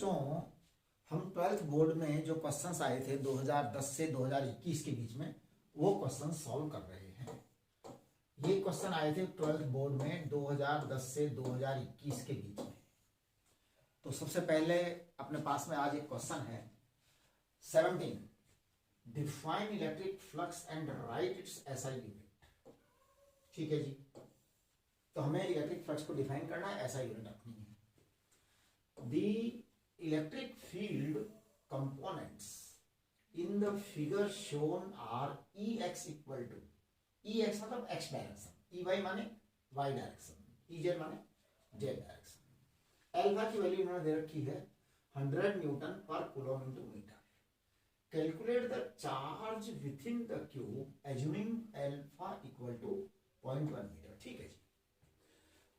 बच्चों हम 12th board में जो क्वेश्चंस आए थे 2010 से 2021 के बीच में वो क्वेश्चन सॉल्व कर रहे हैं। ये क्वेश्चन आए थे 12th बोर्ड में 2010 से 2021 के बीच में। तो सबसे पहले अपने पास में आज एक क्वेश्चन है 17, define electric flux and right it's SI unit. ठीक है जी, तो हमें इलेक्ट्रिक फ्लक्स को डिफाइन करना है, एसआई यूनिट रखनी है। The electric field components in the figure shown are Ex equal to Ex मतलब x डायरेक्शन, Ey माने y डायरेक्शन, Ez माने z डायरेक्शन। एल्फा की वैल्यू इन्होंने दे रखी है 100 newton per coulomb into metre. Calculate the charge within the cube assuming alpha equal to 0.1 metre. ठीक है जी,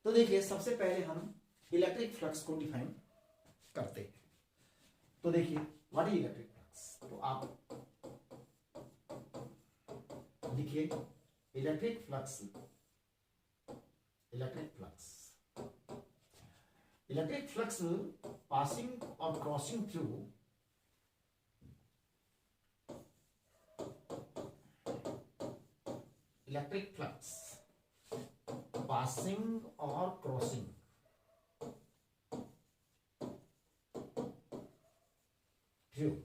तो देखिए सबसे पहले हम इलेक्ट्रिक फ्लक्स को डिफाइन करते हैं। तो देखिए व्हाट इज इलेक्ट्रिक फ्लक्स, तो आप लिखिए इलेक्ट्रिक फ्लक्स पासिंग और crossing through electric flux passing और crossing through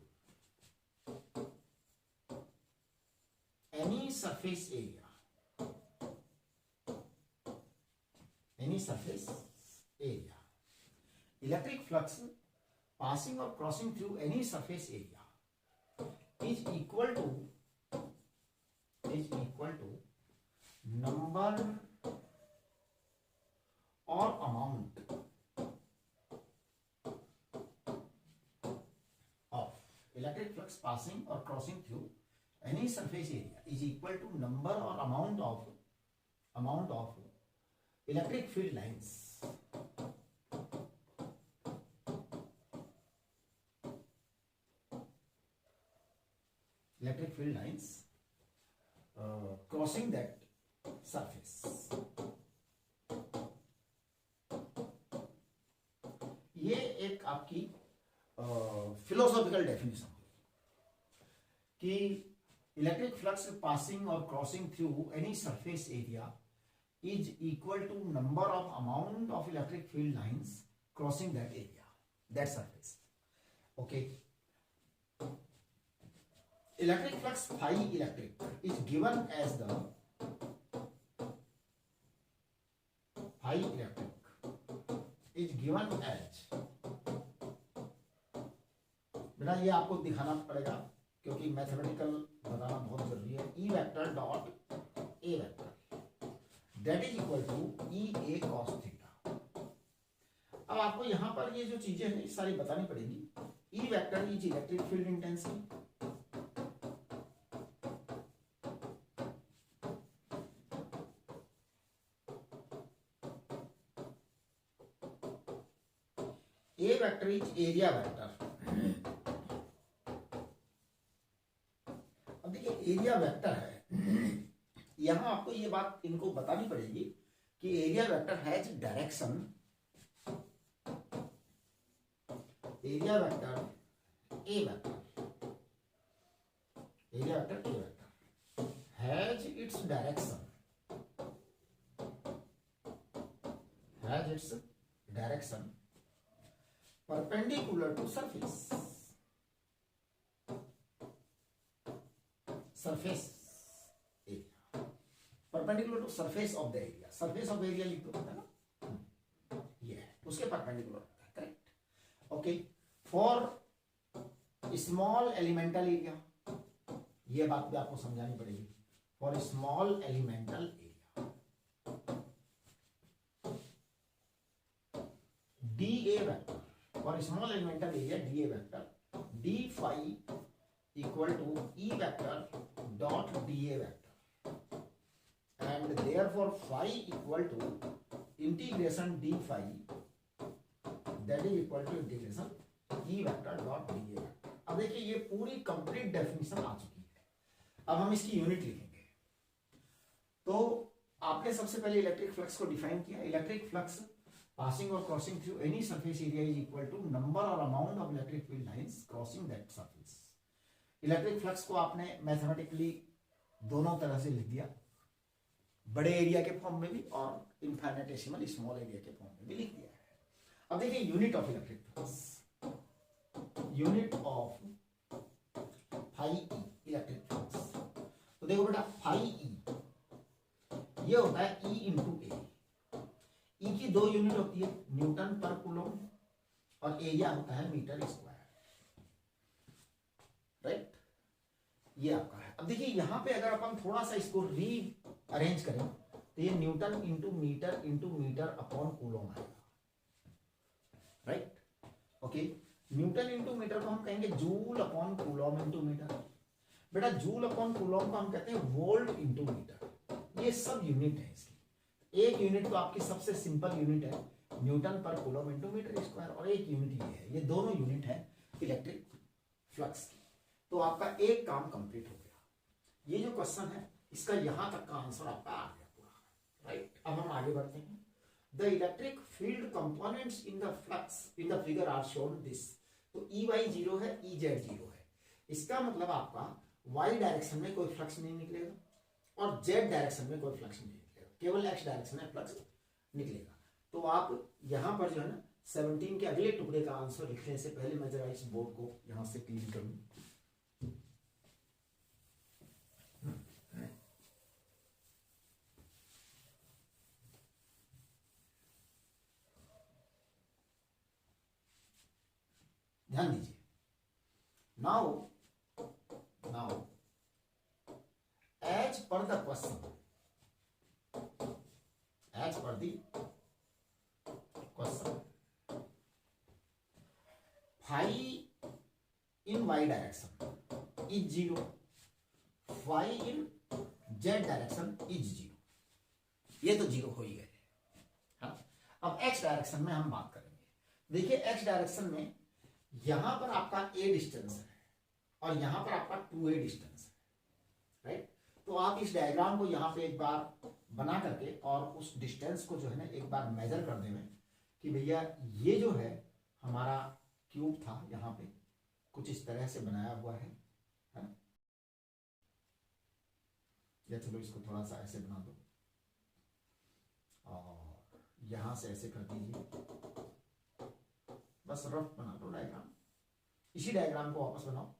any surface area, electric flux passing or crossing through any surface area is equal to number or amount electric flux passing or crossing through any surface area is equal to number or amount of electric field lines crossing that surface। ये एक आपकी philosophical definition कि electric flux passing और crossing through any surface area is equal to number of amount of electric field lines crossing that area, that surface. Okay, electric flux phi electric is given as the बेटा ये आपको दिखाना पड़ेगा क्योंकि mathematical बताना बहुत जरूरी है। E vector dot A vector that is equal to E A cos theta. अब आपको यहां पर ये जो चीजें हैं सारी बतानी पड़ेगी। E vector is electric field intensity, A vector is area vector. अब देखिए एरिया वेक्टर है, यहां आपको ये बात इनको बतानी पड़ेगी कि area vector has direction, area vector A vector has its direction perpendicular to surface area, perpendicular to surface of the area। surface of the area लिख दो है ना, ये है उसके perpendicular होता है, correct. Okay, for small elemental area, ये बात भी आपको समझानी पड़ेगी। For small elemental area D A vector, for small elemental area dA vector d phi equal to E vector dot dA vector, and therefore phi equal to integration d phi that is equal to integration E vector dot dA vector। अब देखिए ये पूरी complete definition आ चुकी है। अब हम इसकी unit लिखेंगे। तो आपने सबसे पहले इलेक्ट्रिक फ्लक्स को डिफाइन किया। Electric flux passing or crossing through any surface area is equal to number or amount of electric field lines crossing that surface. Electric flux को आपने मैथमेटिकली दोनों तरह से लिख दिया, बड़े एरिया के फॉर्म में भी और इनफाइनेटेसिमल स्मॉल एरिया के फॉर्म में भी लिख दिया है। अब देखिए unit of electric flux, unit of phi E electric flux. तो देखो बेटा फाई ई ये होता है ई इंटू ए। ई की दो यूनिट होती है, न्यूटन पर कूलम, और एरिया होता है मीटर स्क्वायर, राइट। ये आपका है। अब देखिए यहां पे अगर अपन थोड़ा सा इसको री अरेंज करें तो ये newton into metre upon coulomb आएगा, right. Okay, newton into metre को हम कहेंगे joule upon coulomb into metre. बेटा जूल अपॉन कूलम को हम कहते हैं वोल्ट इंटू मीटर। ये सब यूनिट है इसकी। एक यूनिट तो आपकी सबसे सिंपल यूनिट है Newton per coulomb into metre square, और एक यूनिट ये है। ये दोनों यूनिट है इलेक्ट्रिक फ्लक्स की। तो आपका एक काम कंप्लीट हो गया। ये जो क्वेश्चन है इसका यहां तक का आंसर आपका आ गया पूरा, राइट। अब हम आगे बढ़ते हैं। The electric field components in the flux in the figure are shown this. तो ई वाई 0 है, ई जेड 0 है। इसका मतलब आपका वाई डायरेक्शन में कोई फ्लक्स नहीं निकलेगा और जेड डायरेक्शन में कोई फ्लक्स नहीं निकलेगा, केवल एक्स डायरेक्शन में फ्लक्स निकलेगा। तो आप यहां पर जो है ना 17 के अगले टुकड़े का आंसर लिखने से पहले मैं जरा इस बोर्ड को यहां से क्लीन करूं। ध्यान दीजिए। Now as per the question, phi in Y direction is 0, phi in Z direction is 0। ये तो 0 हो ही गए। हाँ, अब एक्स डायरेक्शन में हम बात करेंगे। देखिए एक्स डायरेक्शन में यहां पर आपका a डिस्टेंस है और यहां पर आपका 2a डिस्टेंस है, राइट। तो आप इस डायग्राम को यहां पे एक बार बना करके और उस डिस्टेंस को जो है ना एक बार मेजर कर देंगे कि भैया ये जो है हमारा क्यूब था, यहां पे कुछ इस तरह से बनाया हुआ है ना। या चलो इसको थोड़ा सा ऐसे बना दो और यहां से ऐसे कर दीजिए, बस रफ बना दो डायग्राम। इसी डायग्राम को वापस बनाओ।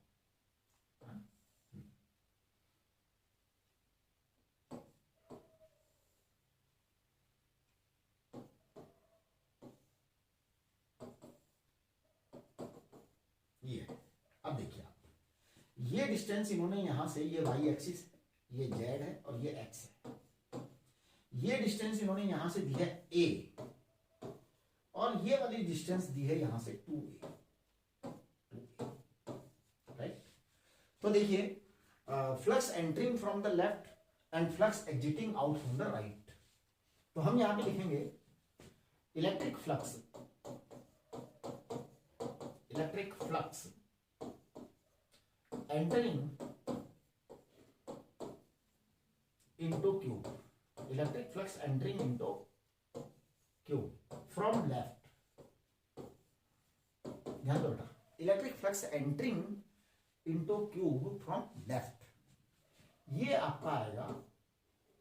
ये अब देखिए आप, ये डिस्टेंस इन्होंने यहां से, ये वाई एक्सिस है, ये जेड है और ये एक्स है। ये डिस्टेंस इन्होंने यहां से दी है ए और ये वाली डिस्टेंस दी है यहां से 2a, राइट। तो देखिए flux entering from the left and flux exiting out from the right. तो हम यहां पे लिखेंगे electric flux entering into cube, electric flux entering into cube from left। ध्यान दो बेटा, electric flux entering into cube from left, ये आपका आएगा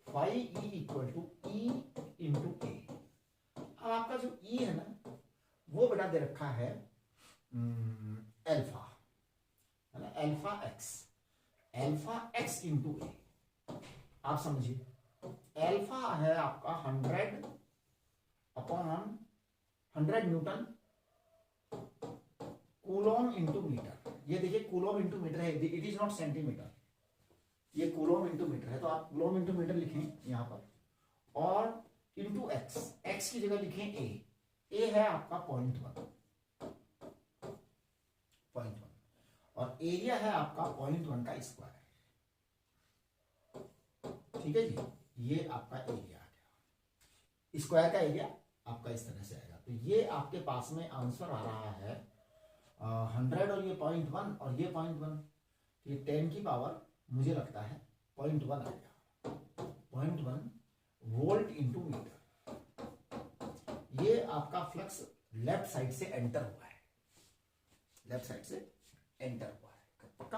phi E equal to E into A. अब आपका जो ई है ना वो बेटा दे रखा है एल्फा, है ना, एल्फा एक्स इंटू ए। आप समझिए एल्फा है आपका 100 upon 100 Newton coulomb into metre. ये देखिए कूलोम इंटू मीटर है, इट इज नॉट सेंटीमीटर, ये कूलोम इंटू मीटर है। तो आप कूलोम इंटू मीटर लिखें यहां पर और इंटू एक्स की जगह लिखें ए है आपका 0.1 और एरिया है आपका 0.1 का स्क्वायर। ठीक है जी, ये आपका एरिया आ गया। स्क्वायर का एरिया आपका इस तरह से आएगा। तो ये आपके पास में आंसर आ रहा है 100 और ये 0.1 और ये 0.1, ये 10 की पावर मुझे लगता है 0.1 आ गया, 0.1 वोल्ट इंटू मीटर। ये आपका फ्लक्स लेफ्ट साइड से एंटर हुआ है, लेफ्ट साइड से एंटर हुआ है, पक्का?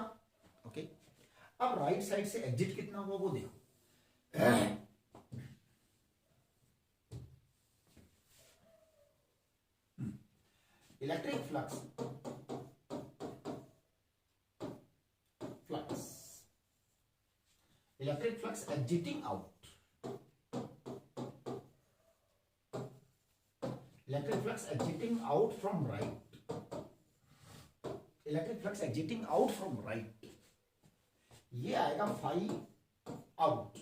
ओके। अब राइट साइड से एग्जिट कितना हुआ वो देखो। Electric flux exiting out, electric flux exiting out from right, electric flux exiting out from right, ये आएगा फाई आउट,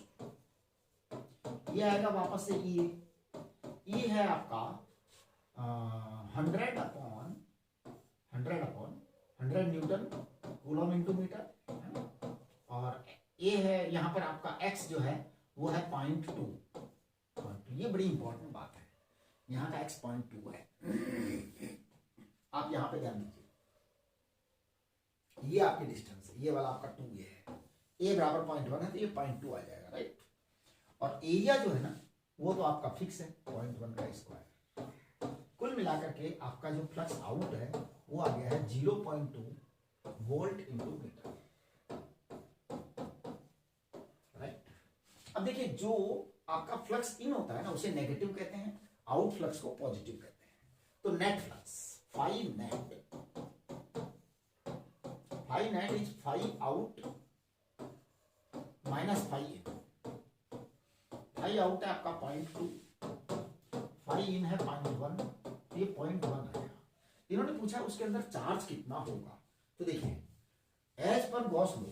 ये आएगा वापस से ई है आपका 100/100 न्यूटन कूलम इंटू मीटर, और ये है यहाँ पर आपका x जो है वो है 0.2। ये बड़ी इंपॉर्टेंट बात है, यहाँ का x 0.2 है। आप यहाँ पे ध्यान दीजिए, ये आपकी डिस्टेंस है, ये वाला आपका 2 ये है, a बराबर 0.1 है तो ये 0.2 आ जाएगा, राइट। और एरिया जो है ना वो तो आपका फिक्स है 0.1 का स्क्वायर। कुल मिलाकर के आपका जो फ्लक्स आउट है वो आ गया है 0.2 वोल्ट इंटू मीटर, राइट। अब देखिए जो आपका फ्लक्स इन होता है ना उसे नेगेटिव कहते हैं, आउट फ्लक्स को पॉजिटिव कहते हैं। तो net flux phi net is phi out minus phi in. Phi out है आपका 0.2, फाई इन है 0.1, ये 0.1 आया। इन्होंने पूछा उसके अंदर चार्ज कितना होगा, तो देखिए as per Gauss law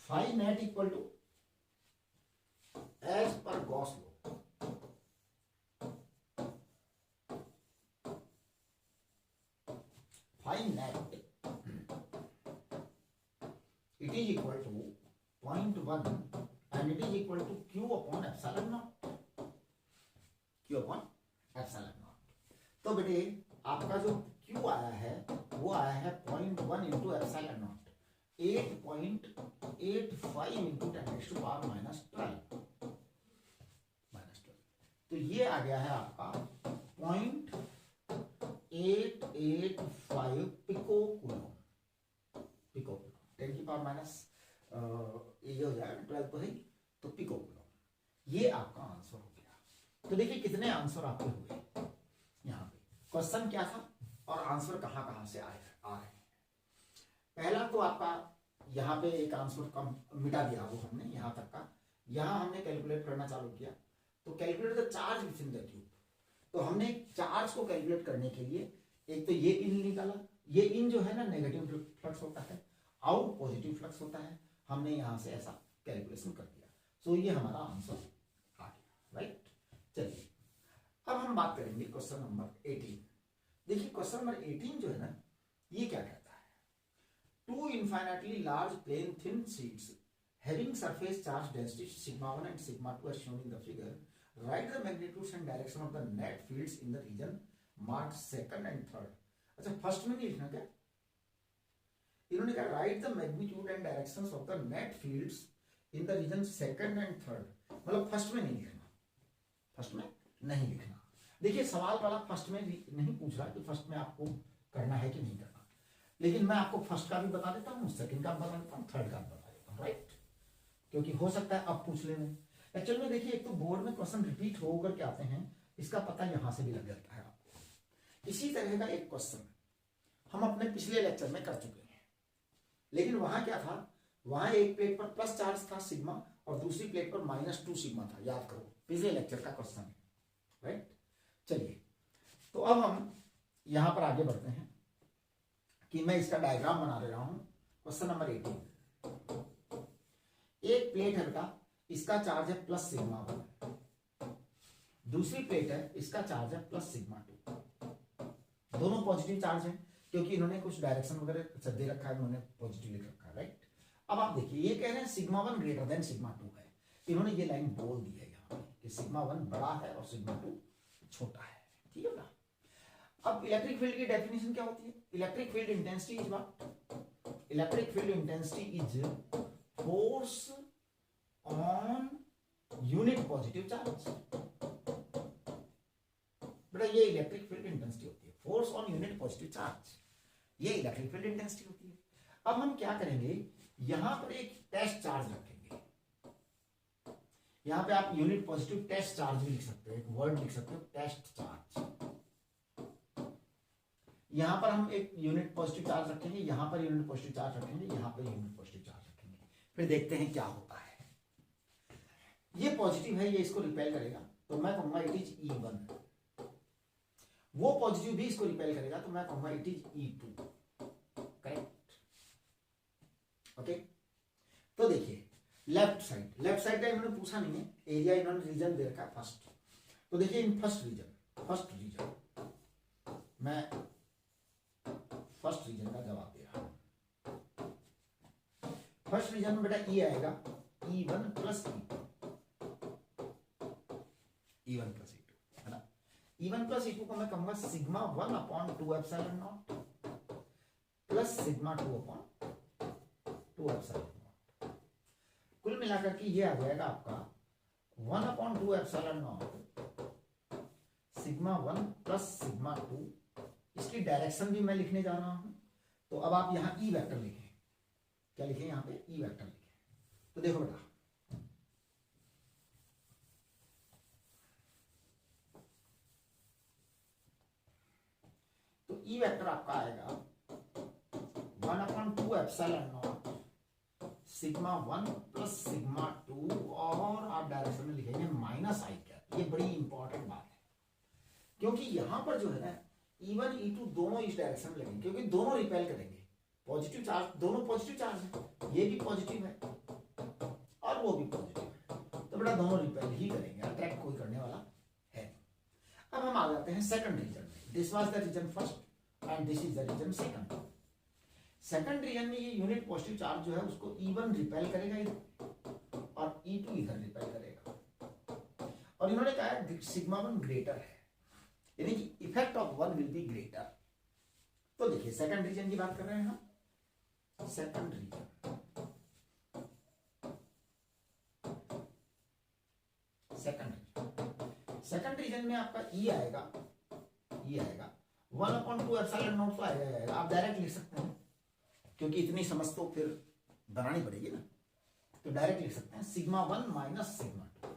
phi net equal to as per Gauss law phi net it is equal to 0.1 and it is equal to q upon epsilon naught, q upon epsilon naught। तो बेटे आपका जो q आया है वो आया है 0.1 into epsilon not, 8.85 into 10⁻⁻12। तो ये आ गया है आपका 0.885 पिको कूलम, 10⁻⁻, ये हो जाएगा 12 तो है तो पिको कूलम। ये आपका आंसर हो गया। तो देखिए कितने आंसर आपके हुए यहाँ पे, क्वेश्चन क्या था और आंसर कहाँ से आ रहे हैं। पहला तो आपका यहाँ पे एक आंसर कम मिटा दिया वो हमने यहाँ तक का, यहाँ हमने कैलकुलेट करना चालू किया। तो calculate the charge within the tube, तो हमने चार्ज को कैलकुलेट करने के लिए एक तो ये इन निकाला, ये इन जो है ना नेगेटिव फ्लक्स होता है, आउट पॉजिटिव फ्लक्स होता है, हमने यहां से ऐसा कैलकुलेशन कर दिया। सो ये हमारा आंसर आ गया, राइट। चलिए अब हम बात करेंगे क्वेश्चन नंबर 18। देखिए क्वेश्चन नंबर 18 जो है ना ये क्या कहता है, 2 infinitely large plane thin sheets having surface charge density sigma 1 and sigma 2 as shown in the figure, write the magnitudes and direction of the net fields in the region marked second and third। अच्छा first में नहीं लिखना क्या, इन्होंने कहा write the magnitude and directions of the net fields in the region second and third, मतलब first में नहीं लिखना, फर्स्ट में नहीं लिखना। देखिए सवाल वाला फर्स्ट में नहीं पूछ रहा कि फर्स्ट में आपको करना है कि नहीं करना, लेकिन मैं आपको फर्स्ट का भी बता देता हूँ, सेकंड का बता देता हूँ, थर्ड का बता देता हूँ, राइट। क्योंकि हो सकता है अब पूछ लेने। एक्चुअल में देखिए एक तो बोर्ड में क्वेश्चन रिपीट होकर के आते हैं, इसका पता यहां से भी लग जाता है आपको। इसी तरह का एक क्वेश्चन हम अपने पिछले लेक्चर में कर चुके हैं, लेकिन वहां क्या था, वहां एक प्लेट पर प्लस चार्ज था सिग्मा और दूसरी प्लेट पर -2 सिग्मा था, याद करो पिछले लेक्चर का क्वेश्चन है, राइट। चलिए तो अब हम यहां पर आगे बढ़ते हैं कि मैं इसका डायग्राम बना रहा हूं। क्वेश्चन नंबर 18, एक प्लेट है बेटा, इसका चार्ज है प्लस सिग्मा 1, दूसरी प्लेट है इसका चार्ज है प्लस सिग्मा 2, दोनों पॉजिटिव चार्ज हैं क्योंकि इन्होंने कुछ डायरेक्शन वगैरह दे रखा है, इन्होंने पॉजिटिव लिख रखा है, राइट। अब आप देखिए ये कह रहे हैं सिग्मा 1 ग्रेटर देन सिग्मा 2 है, इन्होंने ये लाइन बोल दी है यहाँ पे कि सिग्मा 1 बड़ा है और सिग्मा 2 छोटा है, ठीक है ना। अब इलेक्ट्रिक फील्ड की डेफिनेशन क्या होती है, electric field intensity is what, electric field intensity is force on unit positive charge. बेटा ये इलेक्ट्रिक फील्ड इंटेंसिटी होती है, force on unit positive charge. ये इलेक्ट्रिक फील्ड इंटेंसिटी होती है। अब हम क्या करेंगे, यहां पर एक टेस्ट चार्ज रखेंगे। यहां पे आप यूनिट पॉजिटिव टेस्ट चार्ज भी लिख सकते हो, एक वर्ड लिख सकते हो टेस्ट चार्ज। यहां पर हम एक यूनिट पॉजिटिव चार्ज रखेंगे, यहां पर यूनिट पॉजिटिव चार्ज रखेंगे, यहां पर यूनिट पॉजिटिव चार्ज रखेंगे। फिर देखते हैं क्या होता है। ये पॉजिटिव है, ये इसको रिपेल करेगा, तो मैं कहूंगा इट इज E1। वो पॉजिटिव भी इसको रिपेल करेगा, तो मैं कहूंगा it is E2। Correct, okay. तो देखिए लेफ्ट साइड का इन्होंने पूछा नहीं है, एरिया इन्होंने रीजन दे रखा है फर्स्ट। तो देखिए इन फर्स्ट रीजन मैं फर्स्ट रीजन का जवाब दे रहा हूं। फर्स्ट रीजन में बेटा E आएगा, E1 plus E2, E1 plus E2 है ना। E1 प्लस E2 को मैं कहूंगा sigma 1 upon 2 epsilon not plus sigma 2 upon 2 epsilon not. कुल मिलाकर के ये आ जाएगा आपका 1 upon 2 epsilon naught sigma 1 plus sigma 2। इसकी डायरेक्शन भी मैं लिखने जा रहा हूं, तो अब आप यहां ई वेक्टर लिखें। क्या लिखें यहां पे? ई वेक्टर लिखें। तो देखो बेटा, तो ई वेक्टर आपका आएगा 1 upon 2 epsilon naught sigma 1 plus sigma 2, और आप डायरेक्शन में लिखेंगे माइनस आई कैप। ये बड़ी इंपॉर्टेंट बात है, क्योंकि यहां पर जो है ना E1 E2 दोनों इस डायरेक्शन में लगेंगे, क्योंकि दोनों रिपेल करेंगे। पॉजिटिव चार्ज, दोनों पॉजिटिव चार्ज है, ये भी पॉजिटिव है और वो भी पॉजिटिव है, तो बेटा दोनों रिपेल ही करेंगे, अट्रैक्ट कोई करने वाला है नहीं। अब हम आ जाते हैं सेकंड रीजन में। This was the region first and this is the region second. Second region में ये यूनिट पॉजिटिव चार्ज जो है उसको E1 रिपेल करेगा इधर और E2 इधर रिपेल करेगा, और इन्होंने कहा है सिग्मा 1 ग्रेटर है, यानी कि effect of 1 will be greater. तो देखिए सेकंड रीजन की बात कर रहे हैं हम। सेकंड रीजन में आपका E आएगा 1 अपॉन 2 एप्सिलॉन नॉट तो आएगा, आप डायरेक्ट लिख सकते हैं, क्योंकि इतनी समझ तो फिर बनानी पड़ेगी ना, तो डायरेक्ट लिख सकते हैं सिग्मा 1 माइनस सिग्मा 2।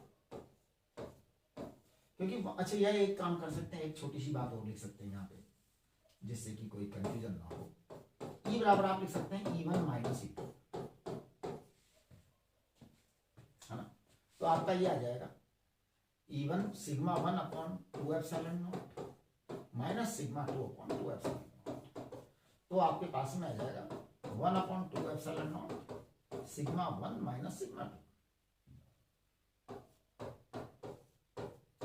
क्योंकि अच्छा यह एक काम कर सकते हैं, एक छोटी सी बात और लिख सकते हैं यहाँ पे, जिससे कि कोई कंफ्यूजन ना हो। E बराबर आप लिख सकते हैं E1 माइनस E2, है ना। तो आपका ये आ जाएगा E1 sigma 1 upon 2 epsilon not minus sigma 2 upon 2 epsilon naught. तो आपके पास में आ जाएगा 1 upon 2 epsilon naught sigma 1 minus sigma 2,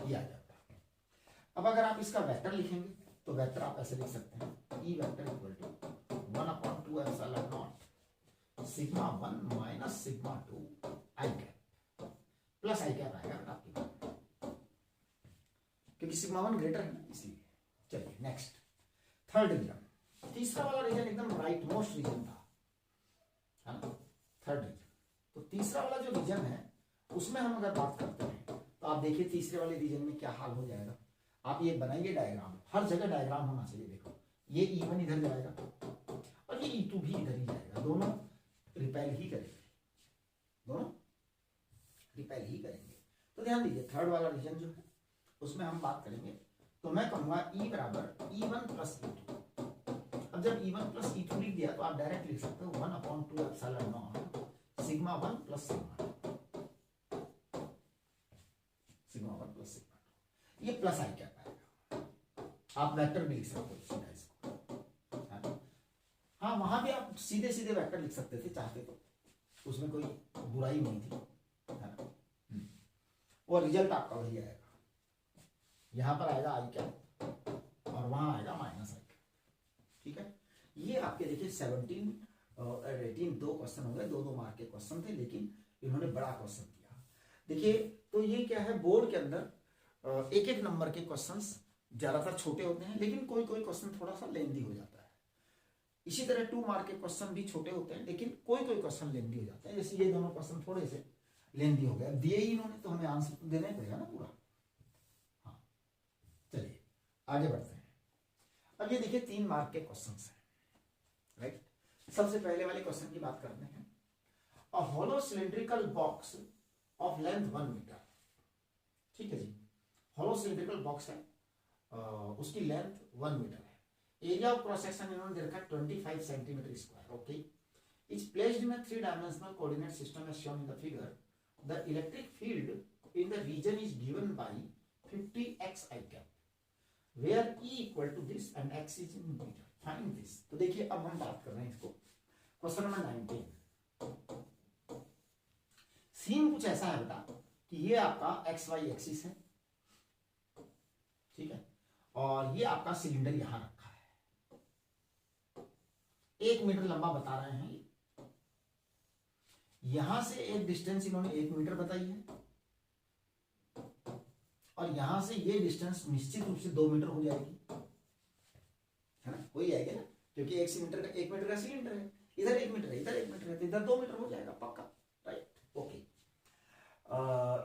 ये आ जाता है। अब अगर आप इसका वेक्टर लिखेंगे तो वेक्टर आप ऐसे लिख सकते हैं E vector equal to 1 upon 2 epsilon naught sigma 1 minus sigma 2 I cap plus I cap आएगा आपके पास, क्योंकि सिग्मा 1 ग्रेटर है ना, इसलिए। चलिए नेक्स्ट थर्ड रीजन। तीसरा वाला रीजन एकदम राइट मोस्ट रीजन था, है ना, थर्ड रीजन। तो तीसरा वाला जो रीजन है उसमें हम अगर बात करते हैं तो आप देखिए तीसरे वाले रीजन में क्या हाल हो जाएगा। आप ये बनाइए डायग्राम, हर जगह डायग्राम होना चाहिए। देखो ये E1 इधर जाएगा और ये E2 भी इधर ही जाएगा, दोनों रिपेल ही करेंगे, दोनों रिपेल ही करेंगे। तो ध्यान दीजिए थर्ड वाला रीजन जो है उसमें हम बात करेंगे, तो मैं कहूंगा E बराबर E1 प्लस E2। अब जब E1 प्लस E2 लिख दिया तो आप डायरेक्ट लिख सकते हो 1 upon 2 epsilon naught sigma 1 plus sigma 2, sigma 1 plus sigma 2। ये प्लस आई कैप आएगा, आप वेक्टर भी लिख सकते हो सीधा इसको। हाँ वहां भी आप सीधे सीधे वेक्टर लिख सकते थे चाहते तो, उसमें कोई बुराई नहीं थी, है ना। वो रिजल्ट आपका वही आएगा, यहां पर आएगा आई कैप और वहां आएगा माइनस आई कैप, ठीक है। ये आपके देखिए 17 और 18 दो क्वेश्चन हो गए, 2-2 मार्क के क्वेश्चन थे, लेकिन इन्होंने बड़ा क्वेश्चन दिया। देखिए तो ये क्या है, बोर्ड के अंदर एक एक नंबर के क्वेश्चंस ज्यादातर छोटे होते हैं, लेकिन कोई कोई क्वेश्चन थोड़ा सा लेंदी हो जाता है। इसी तरह 2 मार्क के क्वेश्चन भी छोटे होते हैं, लेकिन कोई कोई क्वेश्चन लेंदी हो जाता है। जैसे ये दोनों क्वेश्चन थोड़े से लेंदी हो गए, दिए ही इन्होंने तो हमें आंसर तो देना ही पड़ेगा ना पूरा। हाँ चलिए आगे बढ़ते हैं। अब ये देखिए 3 मार्क के क्वेश्चन हैं, सबसे पहले वाले क्वेश्चन की बात करते हैं। A hollow cylindrical box of length 1 metre, ठीक है जी, होलो सिलिंड्रिकल बॉक्स है, उसकी लेंथ 1 मीटर है, एरिया ऑफ क्रॉस सेक्शन इन्होंने दे रखा है 25 centimetre square, okay, is placed in a 3 dimensional coordinate system as shown in the figure, the electric field in the region is given by 50x I cap where E equal to this and x is in meter, find this। तो देखिए अब हम बात कर रहे हैं इसको, question number 19। Scene कुछ ऐसा है बेटा कि ये आपका एक्स वाई एक्सिस है, ठीक है, और ये आपका सिलेंडर यहां रखा है, 1 मीटर लंबा बता रहे हैं, यहां से एक डिस्टेंस इन्होंने 1 मीटर बताई है, और यहां से ये डिस्टेंस निश्चित रूप से 2 मीटर हो जाएगी, है ना, हो ही जाएगी ना, क्योंकि 1 मीटर का सिलेंडर है, इधर 1 मीटर है, इधर 1 मीटर है, तो इधर 2 मीटर हो जाएगा पक्का, राइट, ओके।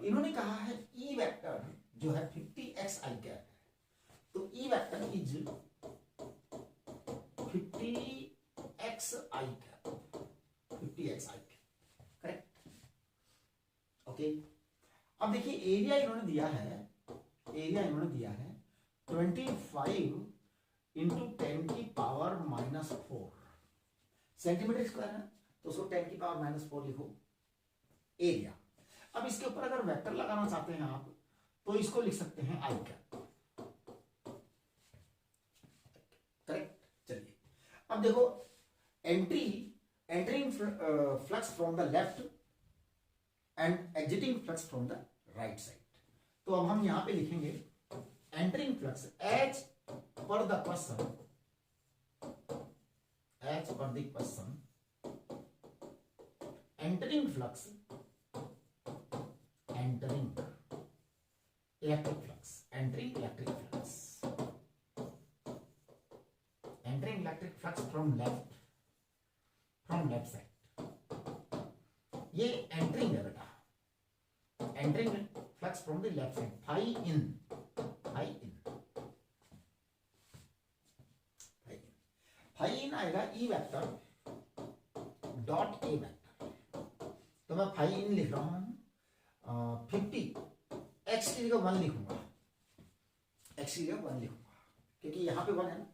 इन्होंने कहा है ई वेक्टर जो है 50x I कैप है, तो E vector is 50x I cap, 50x I cap, correct, okay. अब देखिए एरिया इन्होंने दिया है, 25 इंटू 10 की पावर -4 सेंटीमीटर स्क्वायर है, तो उसको 10 की पावर -4 लिखो एरिया। अब इसके ऊपर अगर वेक्टर लगाना चाहते हैं आप, तो इसको लिख सकते हैं आई कैप, करेक्ट। चलिए अब देखो entering flux from the left and exiting flux from the right side, तो अब हम यहां पे लिखेंगे entering flux as per the question, entering flux, entering electric flux, entering electric flux from left side, ये एंटरिंग है बेटा, entering flux from the left side, phi in आएगा E vector dot A vector, तो मैं phi इन लिख रहा हूं 50 x की जगह 1 लिखूंगा, x की जगह 1 लिखूंगा क्योंकि यहां पे 1 है ना,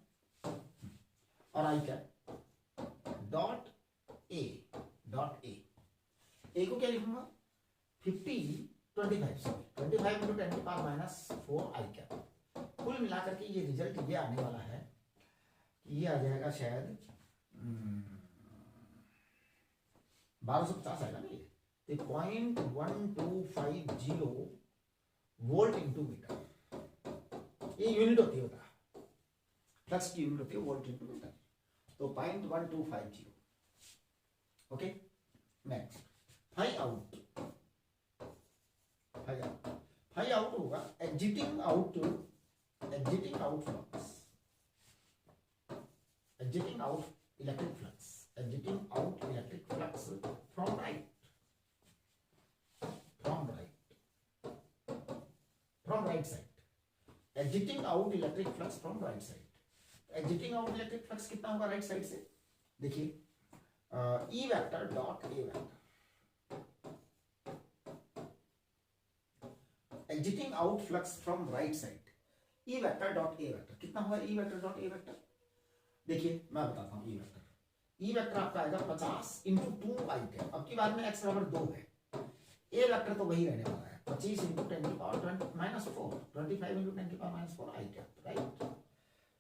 और आई कैप डॉट ए को क्या लिखूंगा 25 इंटू 10 की पावर -4 आई कैप। कुल मिलाकर के ये रिजल्ट ये आने वाला है, ये आ जाएगा शायद 1250 आएगा ना, ये 0.1250 वोल्ट इंटू मीटर, ये यूनिट होती है बेटा, फ्लक्स की यूनिट होती है वोल्ट इंटू मीटर, तो 0.1250, ओके। नेक्स्ट फाई आउट होगा exiting out flux, exiting out electric flux from right side, exiting out electric flux from right side, exiting out electric flux कितना होगा राइट साइड से, देखिए ई vector dot A vector, exiting out flux from right side, E vector dot A vector कितना होगा, ई vector dot A vector, देखिए मैं बताता हूं, ई वेक्टर आपका आएगा 50 इंटू 2 आई कैप, अब की बार में x बराबर 2 है, ए वेक्टर तो वही रहने वाला है 25 इंटू 10 की पावर -4, 25 इंटू 10 की पावर -4 आई कैप, राइट।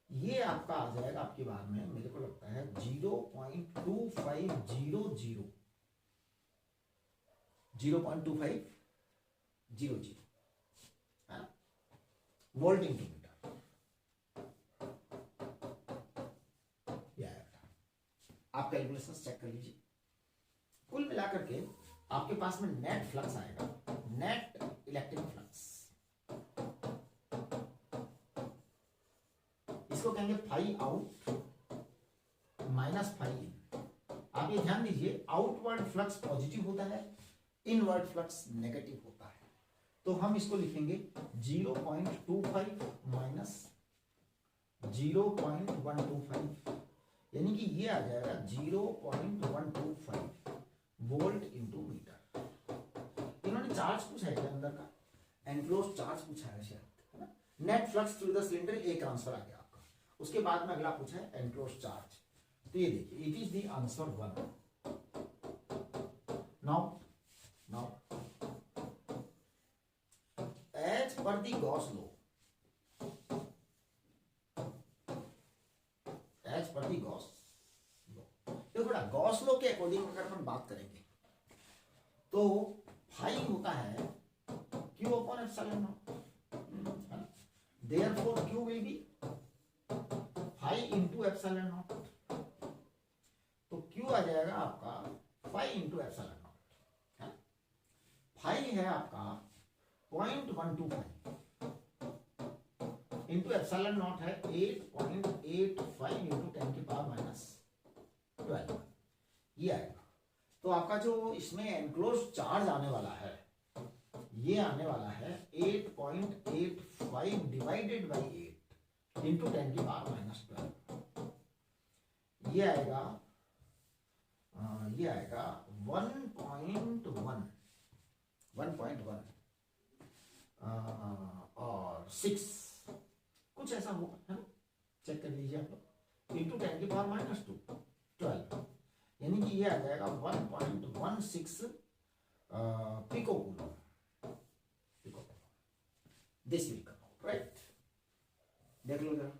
ये आपका आ जाएगा आपकी बार में, मेरे को लगता है 0.2500 है ना, वोल्ट इंटू मीटर। आप कैलकुलेशन चेक कर लीजिए, कुल मिलाकर के आपके पास में नेट फ्लक्स आएगा, नेट इलेक्ट्रिक फ्लक्स, इसको कहेंगे फाई आउट माइनस फाई इन। आप ये ध्यान दीजिए, आउटवर्ड फ्लक्स पॉजिटिव होता है, इनवर्ड फ्लक्स नेगेटिव होता है, तो हम इसको लिखेंगे 0.25 माइनस 0.125 यानी कि ये आ जाएगा 0.125 वोल्ट इंटू मीटर। इन्होंने चार्ज पूछा है क्या अंदर का, एनक्लोज चार्ज पूछा है शायद, है ना। Net flux through the cylinder एक आंसर आ गया आपका। उसके बाद में अगला पूछा है एनक्लोज चार्ज। तो ये देखिए it is the answer 1। Now as per the Gauss law, as per the Gauss law, देखो बेटा गॉस लॉ के अकॉर्डिंग अगर हम बात करेंगे तो फाई होता है Q upon epsilon naught, therefore Q will be phi into epsilon naught। तो Q आ जाएगा आपका phi into epsilon naught, phi है आपका 0.125 इंटू एप्सिलॉन नॉट है 8.85 इंटू 10 की पावर माइनस 12, ये आएगा। तो आपका जो इसमें एनक्लोज चार्ज आने वाला है ये आने वाला है 8.85 डिवाइडेड बाई 8 इंटू 10 की पावर माइनस 12, ये आएगा 1.1 और 6 कुछ ऐसा होगा, है ना। चेक कर लीजिए आप लोग। इंटू 10 की पावर माइनस 12, यानी कि ये आ जाएगा 1.16 pico coulomb. This will come out, right. देख लो जरा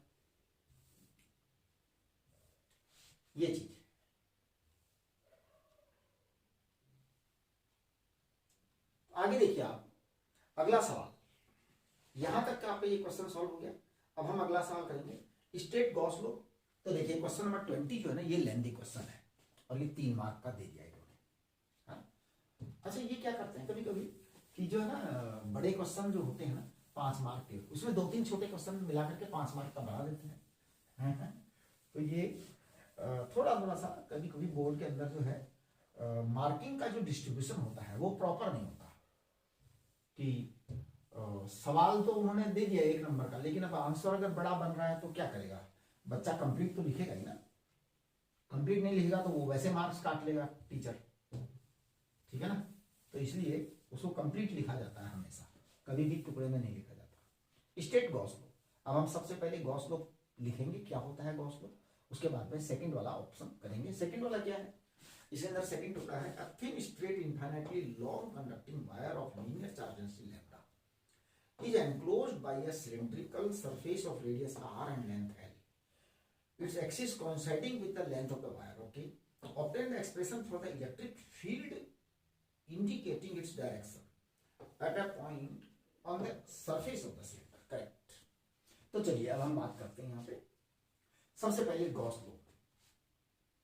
ये चीज। आगे देखिए आप अगला सवाल, यहां तक का आपका ये क्वेश्चन सॉल्व हो गया। अब हम अगला सवाल करेंगे स्टेट गॉस लॉ। तो देखिए क्वेश्चन नंबर 20 जो है ना ये लेंथी क्वेश्चन है और ये 3 मार्क का दे दिया इन्होंने। अच्छा ये क्या करते हैं कभी कभी कि जो है ना बड़े क्वेश्चन जो होते हैं ना 5 मार्क के, उसमें 2-3 छोटे क्वेश्चन मिला करके 5 मार्क का बढ़ा देते हैं। तो ये थोड़ा सा कभी कभी बोर्ड के अंदर जो है मार्किंग का जो डिस्ट्रीब्यूशन होता है वो प्रॉपर नहीं होता। कि सवाल तो उन्होंने दे दिया 1 नंबर का, लेकिन अब आंसर अगर बड़ा बन रहा है तो क्या करेगा बच्चा, कंप्लीट तो लिखेगा ही ना। कंप्लीट नहीं लिखेगा तो वो वैसे मार्क्स काट लेगा टीचर, ठीक है ना। तो इसलिए उसको कंप्लीट लिखा जाता है हमेशा, कभी भी टुकड़े में नहीं लिखा जाता। स्टेट गॉस लॉ, अब हम सबसे पहले गॉस लॉ लिखेंगे क्या होता है गॉस लॉ, उसके बाद में सेकंड वाला ऑप्शन करेंगे। सेकंड वाला क्या है, इसके अंदर सेकंड टुकड़ा है a thin straight infinitely long conducting wire of linear charge density lambda is enclosed by a cylindrical surface of radius r and length l, its axis coinciding with the length of the wire. Okay, obtain the expression for the electric field indicating its direction at a point on the surface of the cylinder. Correct. तो चलिए अब हम बात करते हैं यहाँ पे सबसे पहले गॉस लॉ,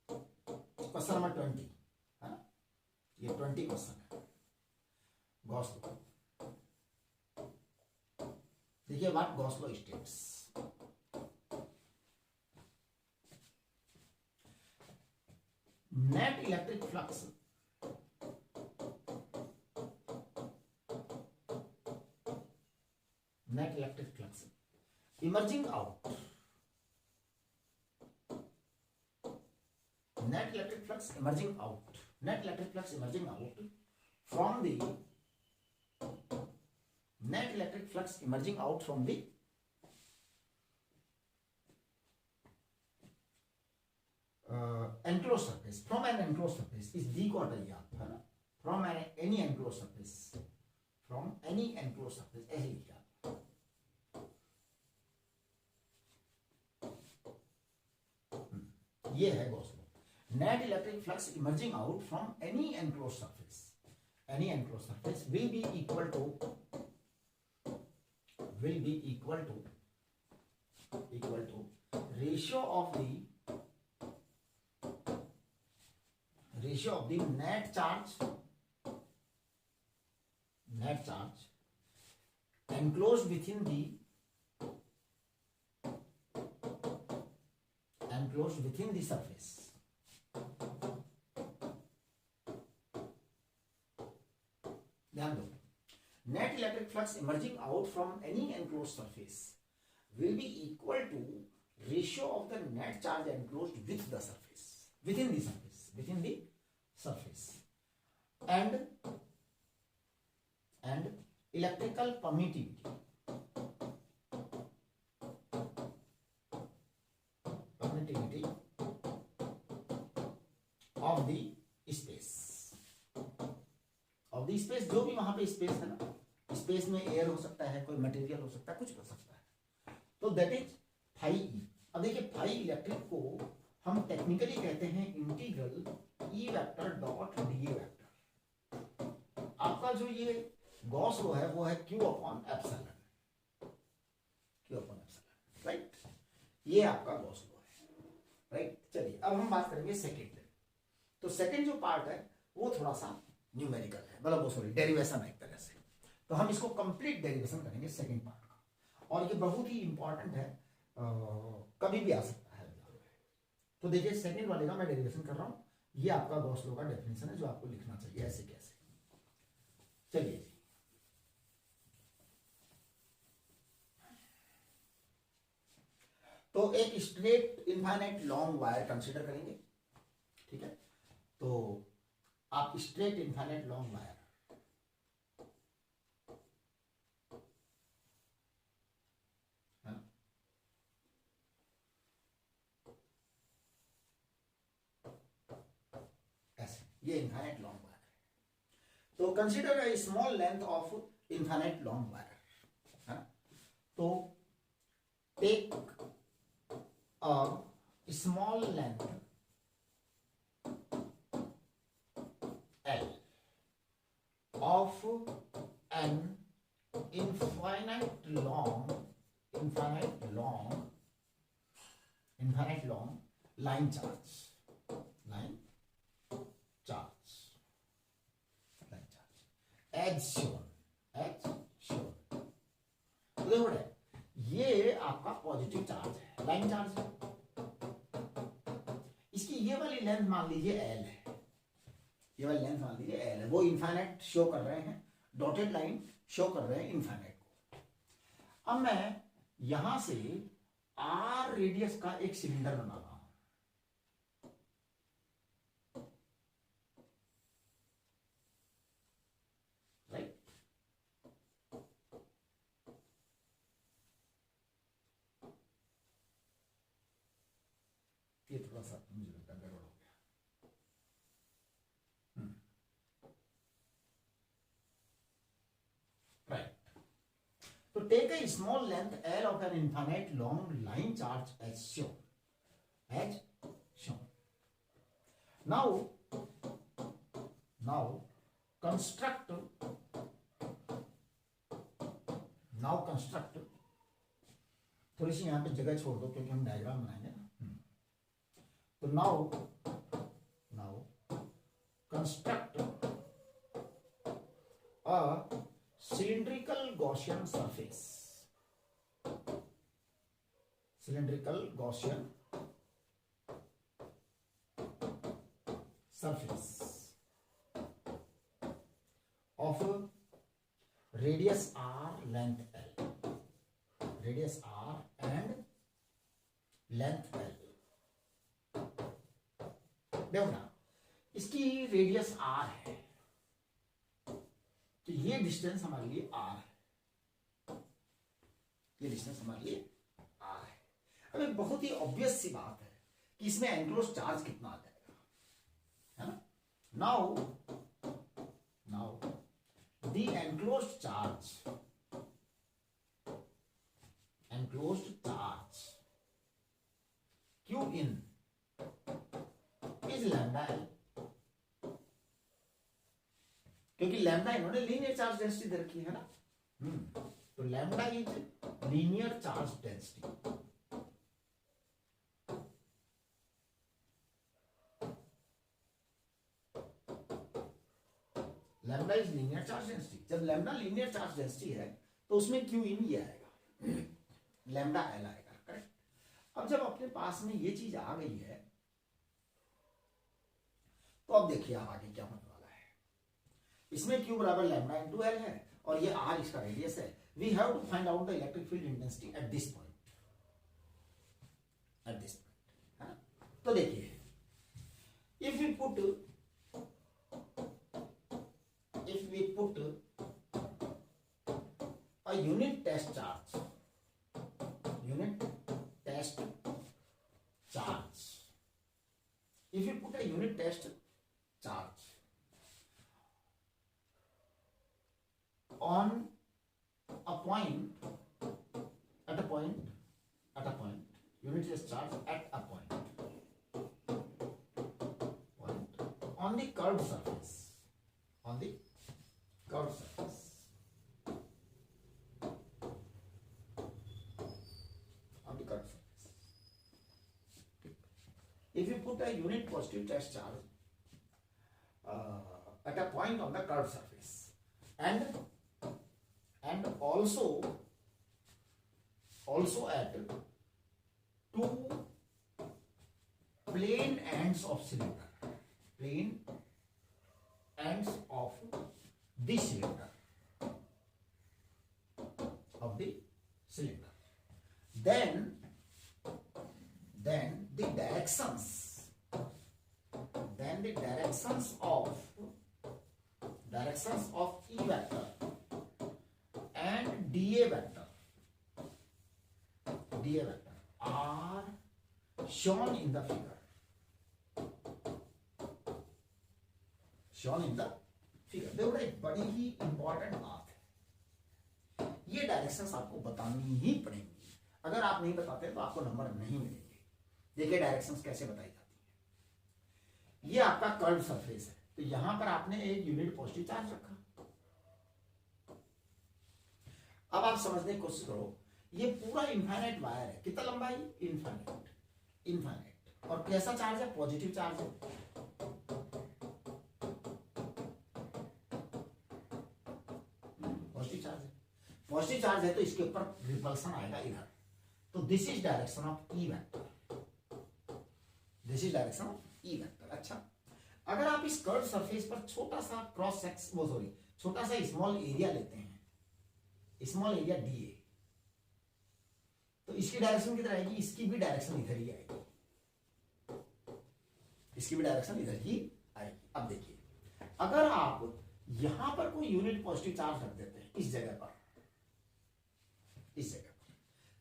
क्वेश्चन नंबर 20 है ना, ये 20 क्वेश्चन है गॉस लॉ। देखिए what Gauss law states, net electric flux emerging out, net electric flux emerging out, net electric flux emerging out from the net electric flux emerging out from the enclosed surface, from an enclosed surface is D को हटाइए आप, है ना, from any enclosed surface, from any enclosed surface ऐसे लिखिए आप। ये है Gauss law, net electric flux emerging out from any enclosed surface, any enclosed surface will be equal to ratio of the net charge enclosed within the surface, ध्यान दो, net electric flux emerging out from any enclosed surface will be equal to ratio of the net charge enclosed with the surface, within the surface, and electrical permittivity of the space, जो भी वहां पे space है ना, space में air हो सकता है, कोई मटेरियल हो सकता है, कुछ हो सकता है, तो दैट इज फाई ई। अब देखिए फाई इलेक्ट्रिक को हम टेक्निकली कहते हैं integral E vector dot D A vector. आपका जो ये गॉस लो है वो है क्यू अपॉन एप्सिलॉन, राइट, ये आपका गॉस लो है, राइट। चलिए अब हम बात करेंगे सेकेंड। तो सेकेंड जो पार्ट है वो थोड़ा सा न्यूमेरिकल है, मतलब वो सॉरी डेरिवेशन है एक तरह से। तो हम इसको कंप्लीट डेरिवेशन करेंगे सेकेंड पार्ट का, और ये बहुत ही इंपॉर्टेंट है, कभी भी आ सकता है एग्जाम में। तो देखिए सेकेंड वाले का मैं डेरिवेशन कर रहा हूं, ये आपका गॉस लॉ का डेफिनेशन है जो आपको लिखना चाहिए ऐसे कैसे। चलिए जी, तो एक straight infinite long wire consider करेंगे, ठीक है। तो आप स्ट्रेट इनफाइनाइट लॉन्ग वायर ऐसे, ये इनफाइनाइट लॉन्ग वायर है। तो consider a small length of infinite long wire है। तो take a small length L of an infinite long line charge as shown। तो देखो ये आपका पॉजिटिव चार्ज है, लाइन चार्ज है। इसकी ये वाली लेंथ मान लीजिए L है, ये वाली लेंथ मान लीजिए L है, वो इनफाइनाइट शो कर रहे हैं, डॉटेड लाइन शो कर रहे हैं इनफाइनाइट को। अब मैं यहां से R रेडियस का एक सिलेंडर बना रहा हूं, राइट। ये थोड़ा सा मुझे लगता है गड़बड़ हो गया। राइट, तो take a small length L of an infinite long line charge as shown। Now construct थोड़ी सी यहां पे जगह छोड़ दो क्योंकि हम डायग्राम बनाएंगे ना। तो now construct a cylindrical Gaussian surface of radius R, length L, radius R and length L। देखो ना, इसकी रेडियस R है, तो ये डिस्टेंस हमारे लिए R है, ये डिस्टेंस हमारे लिए R है। अब एक बहुत ही ऑब्वियस सी बात है कि इसमें एनक्लोज चार्ज कितना आ जाएगा, है ना। Now the enclosed charge Q in is lambda L, क्योंकि लैम्डा इन्होंने लीनियर चार्ज डेंसिटी दे रखी है ना। तो lambda is linear charge density. Lambda is linear charge density. जब लैम्डा लीनियर चार्ज डेंसिटी है तो उसमें क्यू इन ये आएगा, लैम्डा एल आएगा, करेक्ट। अब जब अपने पास में ये चीज आ गई है तो अब देखिए आप आगे क्या होने वाला है। इसमें क्यू बराबर लैम्डा इंटू एल है और ये आर इसका रेडियस है। We have to find out the electric field intensity at this point. if we put a unit test charge if you put a unit test charge on a point at a point unit test charge at a point on the curved surface if you put a unit positive test charge at a point on the curved surface and also at two plane ends of cylinder, the cylinder, then the directions of E vector and dA vector are shown in the figure. देखो एक बड़ी ही important बात है, ये directions आपको बतानी ही पड़ेंगी। अगर आप नहीं बताते तो आपको नंबर नहीं मिलेंगे। देखिए डायरेक्शंस कैसे बताई जाती है। ये आपका कर्व सरफेस है, तो यहां पर आपने एक यूनिट पॉजिटिव चार्ज रखा। अब आप समझने की कोशिश करो, ये पूरा इनफाइनाइट वायर है, कितना लंबाई? इनफाइनाइट। और कैसा चार्ज है? पॉजिटिव चार्ज है। पॉजिटिव चार्ज है तो इसके ऊपर रिपल्सन आएगा इधर, तो this is direction of E vector. अच्छा, अगर आप इस कर्व सरफेस पर छोटा सा छोटा सा स्मॉल एरिया लेते हैं, स्मॉल एरिया डीए, तो इसकी डायरेक्शन किधर आएगी? इसकी भी डायरेक्शन इधर ही आएगी, अब देखिए, अगर आप यहां पर कोई यूनिट पॉजिटिव चार्ज रख देते हैं इस जगह पर,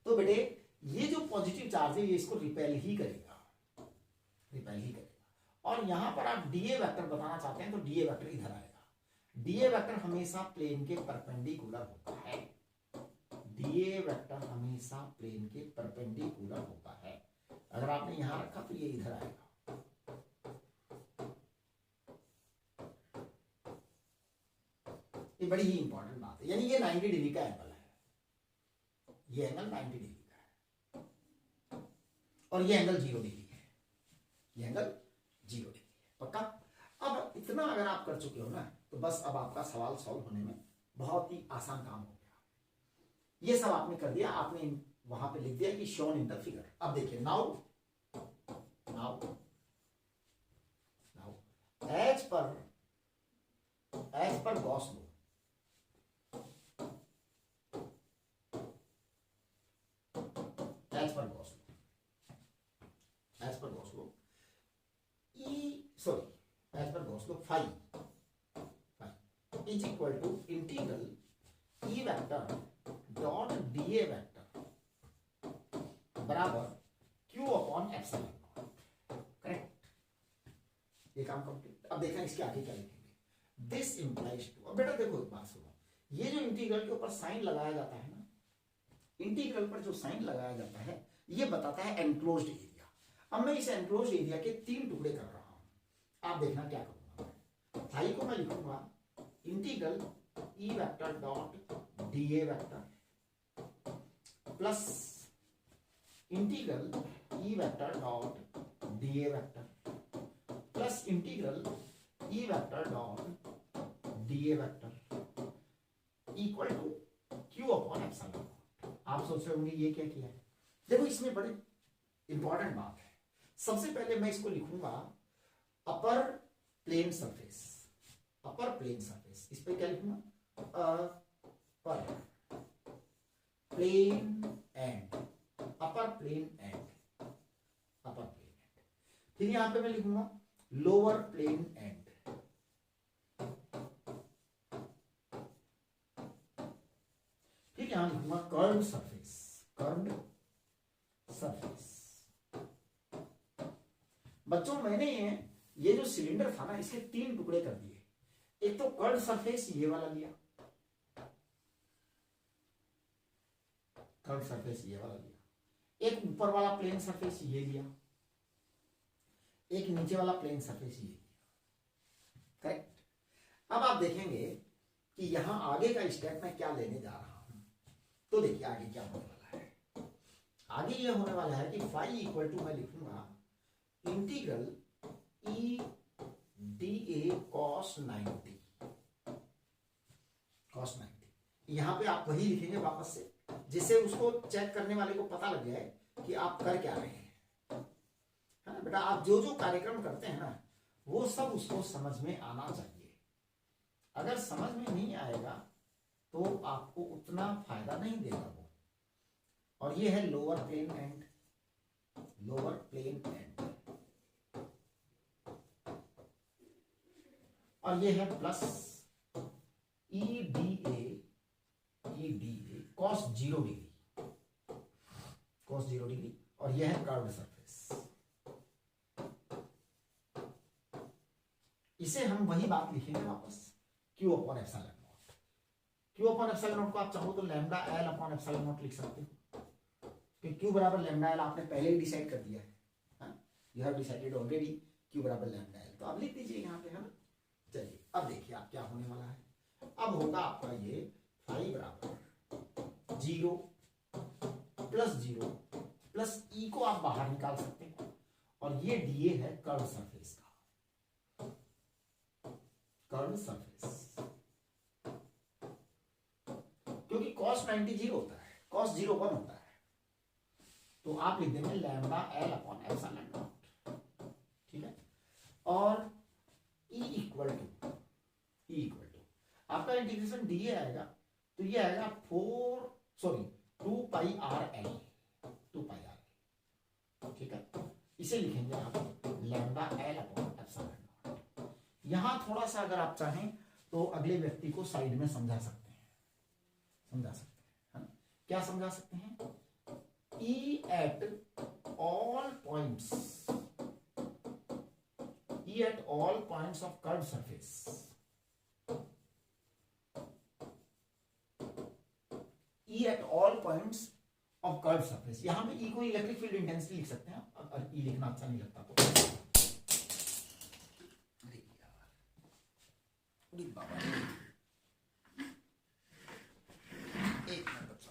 तो बेटे ये जो पॉजिटिव चार्ज है ये इसको रिपेल ही करेगा। और यहां पर आप डीए वेक्टर बताना चाहते हैं तो डीए वेक्टर इधर आएगा। डीए वेक्टर हमेशा प्लेन के परपेंडिकुलर होता है। अगर आपने यहां रखा तो ये इधर आएगा। ये बड़ी ही इंपॉर्टेंट बात है, यानी ये 90 डिग्री का एंगल है, ये एंगल 90 डिग्री का है, और ये एंगल 0 डिग्री है, पक्का? अब इतना अगर आप कर चुके हो ना, तो बस अब आपका सवाल सॉल्व होने में बहुत ही आसान काम हो गया। ये सब आपने कर दिया, आपने वहां पे लिख दिया कि शोन इन द फिगर। अब देखिए, now as per Gauss law, phi is equal to integral E vector dot dA vector बराबर Q upon epsilon not. Correct, ये काम कंप्लीट। अब देखना इसके आगे क्या लिखेंगे। दिस इंप्लाइज टू, अब बेटा देखो एक बात सुनो, ये जो इंटीग्रल के ऊपर साइन लगाया जाता है ना, इंटीग्रल पर जो साइन लगाया जाता है ये बताता है एनक्लोज्ड एरिया। अब मैं इस एनक्लोज्ड एरिया के 3 टुकड़े कर रहा हूं, आप देखना क्या करूंगा। फाई को मैं लिखूंगा integral E vector dot DA vector plus integral E vector dot DA vector plus integral E vector dot DA vector equal to Q upon epsilon. आप सोच रहे होंगे ये क्या किया है। देखो इसमें बड़ी इंपॉर्टेंट बात है। सबसे पहले मैं इसको लिखूंगा अपर प्लेन सरफेस, इस पे क्या लिखूंगा? अपर प्लेन एंड, फिर यहां पे मैं लिखूंगा लोअर प्लेन एंड। ठीक है, यहां लिखूंगा कर्व्ड सरफेस, कर्व्ड सरफेस। बच्चों मैंने ये जो सिलेंडर था ना, इसके 3 टुकड़े कर दिए। एक तो कर्व्ड सरफेस ये वाला लिया, कर्व्ड सरफेस ये वाला लिया। एक ऊपर वाला प्लेन सरफेस ये लिया, एक नीचे वाला प्लेन सरफेस ये लिया। करेक्ट। अब आप देखेंगे कि यहां आगे का स्टेप मैं क्या लेने जा रहा हूं। तो देखिए आगे क्या होने वाला है। आगे ये होने वाला है कि फाई इक्वल टू मैं लिखूंगा integral E D A cos 90, cos 90। यहां पे आप वही लिखेंगे वापस से, जिससे उसको चेक करने वाले को पता लग जाए कि आप कर क्या रहे हैं। है ना बेटा, आप जो जो कार्यक्रम करते हैं ना, वो सब उसको समझ में आना चाहिए। अगर समझ में नहीं आएगा तो आपको उतना फायदा नहीं देगा वो। और ये है lower plane end, lower plane end, और ये है plus E D A cos 0 degree, cos 0 degree, और यह है कर्व्ड सरफेस। इसे हम वही बात लिखेंगे वापस, Q upon epsilon not. Q upon epsilon not को आप चाहो तो lambda L upon epsilon not लिख सकते हो, कि क्यू बराबर लैम्डा एल आपने पहले ही डिसाइड कर दिया है, you have decided already queue बराबर लैम्डा एल, तो आप लिख दीजिए यहाँ पे, है ना। चलिए अब देखिए आप क्या होने वाला है। अब होगा आपका ये फाई बराबर 0 प्लस 0 प्लस ई को आप बाहर निकाल सकते हैं, और ये डीए है कर्व सरफेस का, कर्व सरफेस। क्योंकि cos 90 0 होता है, cos 0 1 होता है, तो आप लिख देंगे lambda L upon epsilon naught. ठीक है, और E इक्वल टू आपका इंटीग्रेशन डीए आएगा, तो ये आएगा 2 pi R L, 2 pi are. ठीक है, इसे लिखेंगे आप lambda L upon epsilon not. यहां थोड़ा सा अगर आप चाहें तो अगले व्यक्ति को साइड में समझा सकते हैं, है ना। क्या समझा सकते हैं? E at all points of curved surface, E at all points of curved surface। यहां पे E को इलेक्ट्रिक फील्ड इंटेंसिटी लिख सकते हैं, अगर E लिखना अच्छा नहीं लगता तो। अरे बाबा, एक मिनट बच्चा,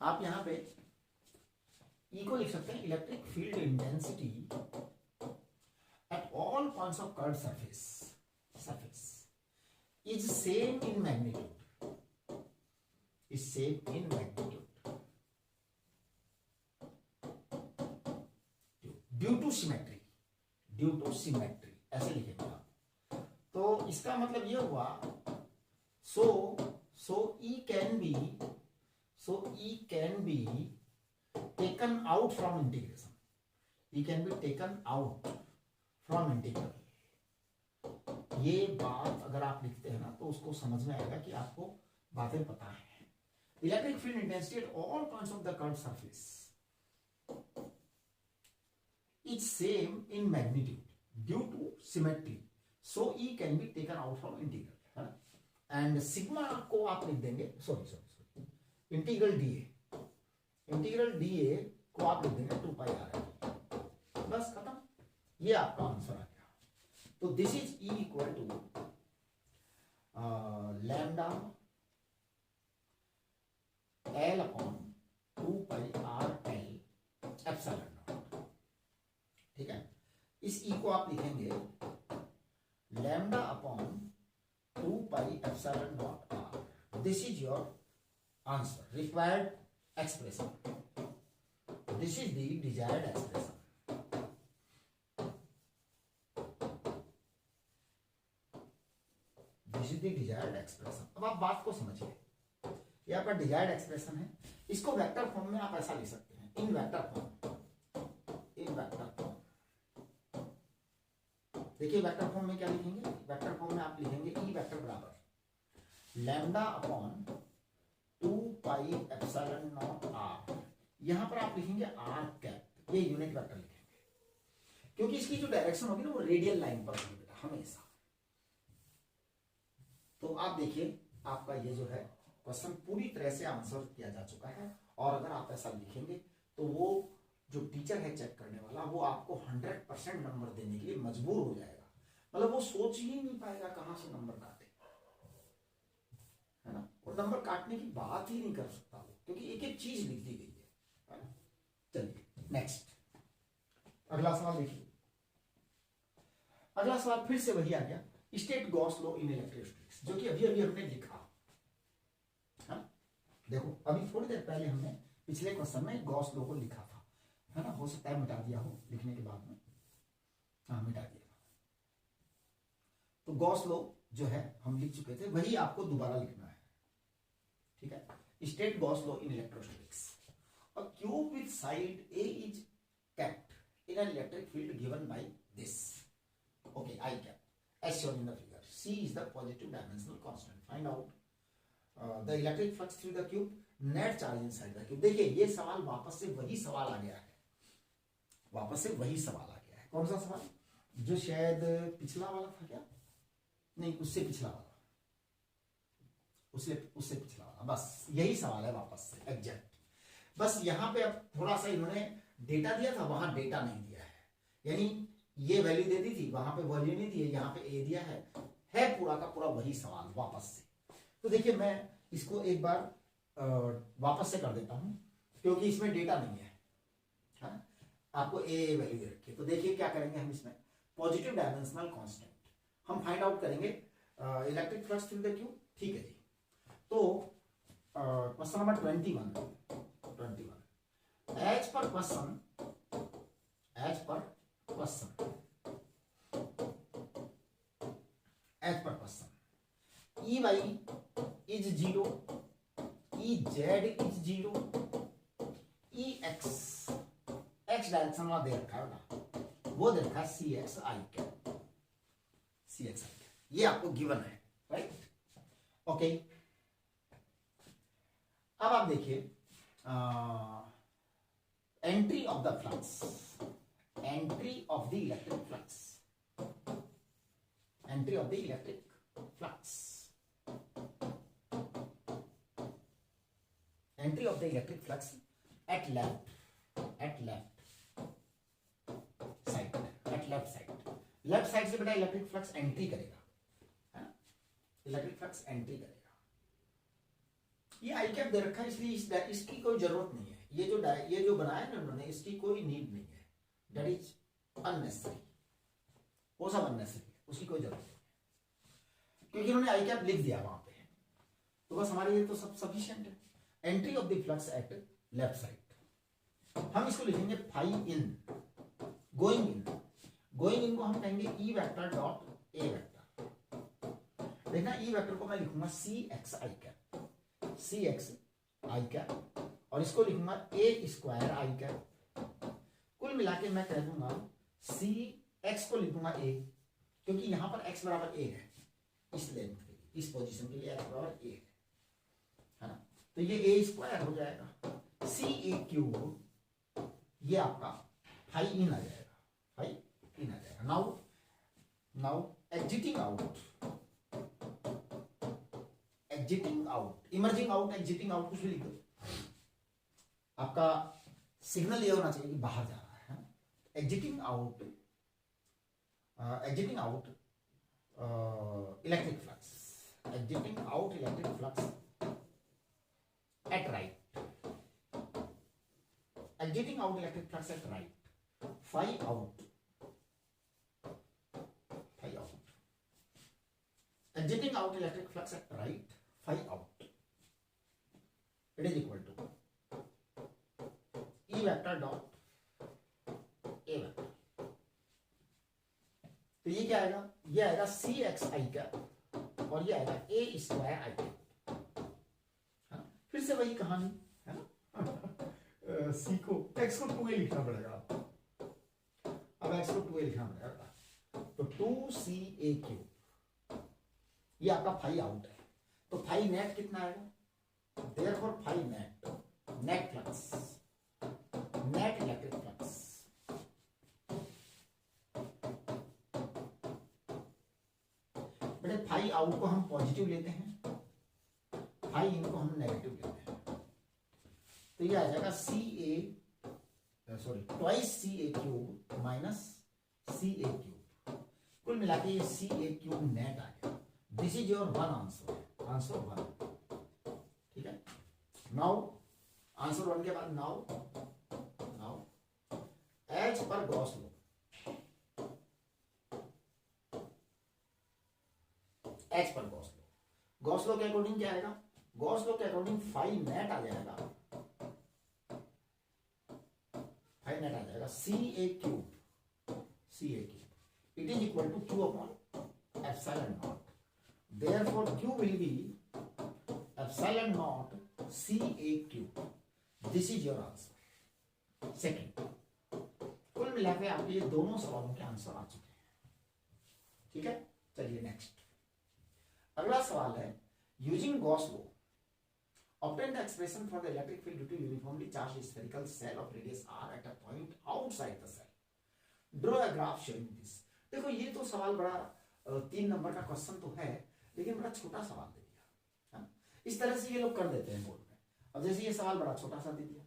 आप यहां पे E को लिख सकते हैं electric field intensity at all points of curved surface is same in magnitude, due to symmetry, ऐसे लिखेंगे आप। तो इसका मतलब ये हुआ, सो E can be taken out from integration, E can be taken out from integral। ये बात अगर आप लिखते हैं ना तो उसको समझ में आएगा कि आपको बातें पता है। Electric field intensity at all points of the curved surface is same in magnitude due to symmetry, so E can be taken out from integral, है ना। एंड सिग्मा को आप लिख देंगे, सॉरी इंटीग्रल डीए को आप लिख देंगे 2 पाई आर, बस खत्म। ये आपका आंसर आ गया। तो this is E equal to lambda L upon 2 pi R L epsilon naught. ठीक है, इस E को आप लिखेंगे lambda upon 2 pi epsilon naught R. This is your answer, required expression, this is the desired expression। अब आप बात को समझिए, ये आपका डिजायर्ड एक्सप्रेशन है। इसको वेक्टर फॉर्म में आप ऐसा लिख सकते हैं, in vector form, in vector form. देखिए वेक्टर फॉर्म में क्या लिखेंगे, वेक्टर फॉर्म में आप लिखेंगे ई वेक्टर बराबर lambda upon 2 pi epsilon naught R. यहां पर आप लिखेंगे आर कैप, ये यूनिट वेक्टर लिखेंगे क्योंकि इसकी जो डायरेक्शन होगी ना वो रेडियल लाइन पर होगी बेटा हमेशा। तो आप देखिए आपका ये जो है क्वेश्चन पूरी तरह से आंसर किया जा चुका है, और अगर आप ऐसा लिखेंगे तो वो जो टीचर है चेक करने वाला वो आपको 100% नंबर देने के लिए मजबूर हो जाएगा। मतलब वो सोच ही नहीं पाएगा कहां से नंबर काटे, है ना, और नंबर काटने की बात ही नहीं कर सकता वो, क्योंकि एक एक चीज लिख दी गई है ना। चलिए नेक्स्ट अगला सवाल देखिए। अगला सवाल फिर से वही आ गया, state Gauss law in electrostatics, जो कि अभी अभी हमने लिखा है। देखो अभी थोड़ी देर पहले हमने पिछले क्वेश्चन में गॉस लॉ को लिखा था, है ना, हो सकता है मिटा दिया हो लिखने के बाद में, हाँ मिटा दिया। तो गॉस लॉ जो है हम लिख चुके थे, वही आपको दोबारा लिखना है, ठीक है। State Gauss law in electrostatics, a cube with side A is kept in an electric field given by this, okay, I cap as shown in the figure. C is the positive dimensional constant. Find out the electric flux through the cube, net charge inside the cube. देखिए ये सवाल वापस से वही सवाल आ गया है, वापस से वही सवाल आ गया है। कौन सा सवाल, जो शायद पिछला वाला था क्या, नहीं उससे पिछला वाला, उससे पिछला वाला, बस यही सवाल है वापस से एग्जैक्ट। बस यहाँ पे अब थोड़ा सा इन्होंने डेटा दिया था, वहां डेटा नहीं दिया है, यानी ये वैल्यू दे दी थी, वहां पे वैल्यू नहीं दी है, यहाँ पे ए दिया है पूरा का पूरा वही सवाल वापस से। तो देखिए मैं इसको एक बार वापस से कर देता हूं क्योंकि इसमें डेटा नहीं है, आपको ए वैल्यू दे रखी है। तो देखिए क्या करेंगे हम इसमें, पॉजिटिव डायमेंशनल कांस्टेंट हम फाइंड आउट करेंगे electric flux through the cube, ठीक है जी। तो question number 21 as per question E Y is 0, E Z is 0, E X direction वाला दे रखा है ना, वो दे रखा है सी एक्स आई कैप, ये आपको गिवन है, राइट, ओके। अब आप देखिए entry of the flux, entry of the electric flux, entry of the electric flux, entry of the electric flux at left side, left side से बेटा इलेक्ट्रिक फ्लक्स एंट्री करेगा, है ना, इलेक्ट्रिक फ्लक्स एंट्री करेगा। ये आई कैप दे रखा है इसलिए इसकी कोई जरूरत नहीं है, ये जो बनाया ना उन्होंने इसकी कोई नीड नहीं है, दैट इज अननेसेसरी, वो सब अननेसेसरी, उसकी कोई जरूरत नहीं है क्योंकि उन्होंने आई कैप लिख दिया वहां पे, तो बस हमारे लिए तो सब सफिशिएंट है। Entry of the flux at left side, हम इसको लिखेंगे फाई इन, गोइंग इन को हम कहेंगे ई वेक्टर डॉट ए वेक्टर। देखना ई वेक्टर को मैं लिखूंगा सी एक्स आई कैप, और इसको लिखूंगा ए स्क्वायर आई कैप। कुल मिला के मैं कह दूंगा सी एक्स को लिखूंगा ए, क्योंकि यहां पर एक्स बराबर ए है, इस लेंथ के लिए, इस पोजीशन के लिए एक्स बराबर ए है ना, तो ये ए स्क्वायर हो जाएगा, सी ए क्यूब, ये आपका फाई इन आ जाएगा, now exiting out, emerging out, exiting out कुछ भी लिख दो, आपका सिग्नल ये होना चाहिए कि बाहर जा रहा है, exiting out electric flux, at right, exiting out electric flux at right, phi out, exiting out electric flux at right, phi out, it is equal to E vector dot A vector। तो ये क्या आएगा, ये आएगा सी x आई cap, और ये आएगा ए square आई cap. फिर से वही कहानी है ना सी को x को 2a लिखना पड़ेगा आपको। अब x को 2a लिखना पड़ेगा, तो 2ca क्यूब, ये आपका फाई आउट है, तो फाई नेट कितना आएगा, therefore phi net, net flux, net electric flux, बेटे फाई आउट को हम पॉजिटिव लेते हैं, फाई इन को हम नेगेटिव लेते हैं, तो ये आ जाएगा twice C A cube minus C A cube, कुल मिला के ये सी ए क्यूब नेट आ गया। This is your one answer, answer one. ठीक है, नाउ आंसर वन के बाद नाउ एच पर गॉस लो, एच पर गॉस लो, गॉस लो के अकॉर्डिंग क्या आएगा, गॉस लो के अकॉर्डिंग फाई नेट आ जाएगा, फाई नेट आ जाएगा C A cube, C A cube, it is equal to Q upon epsilon naught, therefore q will be epsilon naught C A cube. This is your answer second. कुल मिलाकर आपके ये दोनों सवालों के आंसर आ चुके हैं। ठीक है, चलिए नेक्स्ट, अगला सवाल है, using Gauss law obtain the expression for the electric field due to uniformly charged spherical cell of radius r at a point outside the cell. Draw a graph showing this. देखो ये तो सवाल बड़ा 3 number का question तो है, लेकिन बड़ा छोटा सवाल दे दिया है। इस तरह से ये लोग कर देते हैं बोर्ड में। अब जैसे ये सवाल बड़ा छोटा सा दे दिया